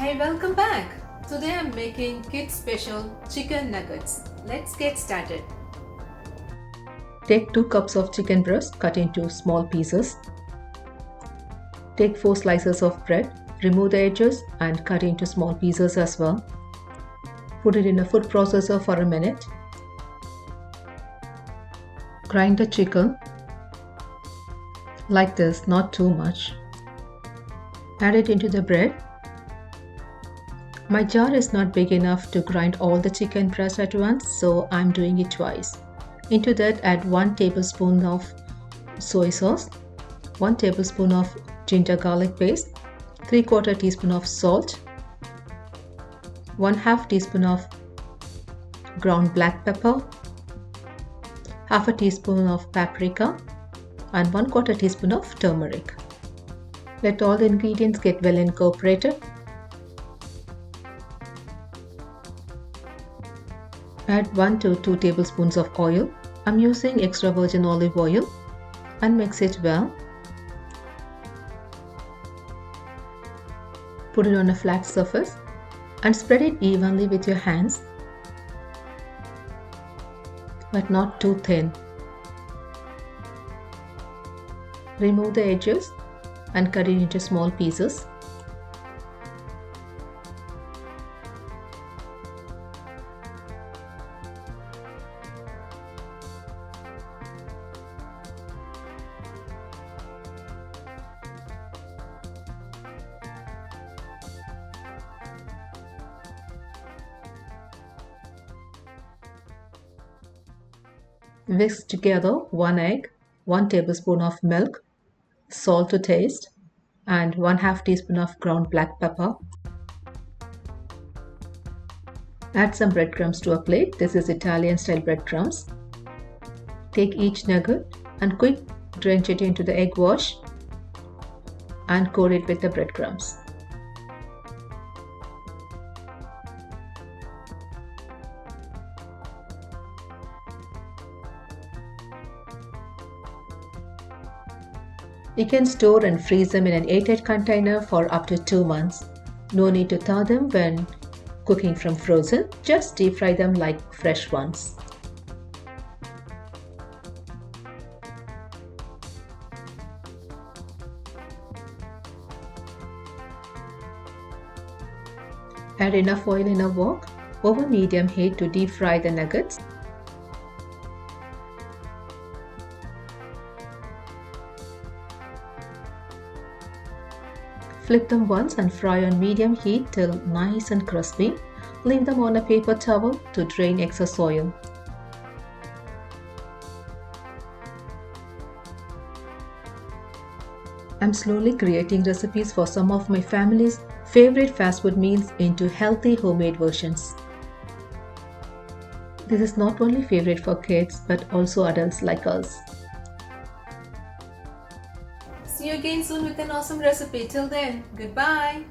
Hey, welcome back! Today I'm making kids special chicken nuggets. Let's get started. Take 2 cups of chicken breast cut into small pieces. Take 4 slices of bread, remove the edges and cut into small pieces as well. Put it in a food processor for a minute. Grind the chicken like this, not too much. Add it into the bread. My jar is not big enough to grind all the chicken breast at once, so I'm doing it twice. Into that add 1 tablespoon of soy sauce, 1 tablespoon of ginger garlic paste, 3/4 teaspoon of salt, 1/2 teaspoon of ground black pepper, 1/2 teaspoon of paprika and 1/4 teaspoon of turmeric. Let all the ingredients get well incorporated. Add 1 to 2 tablespoons of oil. I'm using extra virgin olive oil and mix it well. Put it on a flat surface and spread it evenly with your hands, but not too thin. Remove the edges and cut it into small pieces. Whisk together 1 egg, 1 tablespoon of milk, salt to taste, and 1/2 teaspoon of ground black pepper. Add some breadcrumbs to a plate. This is Italian style breadcrumbs. Take each nugget and quick drench it into the egg wash and coat it with the breadcrumbs. You can store and freeze them in an airtight container for up to 2 months. No need to thaw them when cooking from frozen, just deep fry them like fresh ones. Add enough oil in a wok over medium heat to deep fry the nuggets. Flip them once and fry on medium heat till nice and crispy. Leave them on a paper towel to drain excess oil. I'm slowly creating recipes for some of my family's favorite fast food meals into healthy homemade versions. This is not only favorite for kids but also adults like us. See you again soon with an awesome recipe. Till then, goodbye.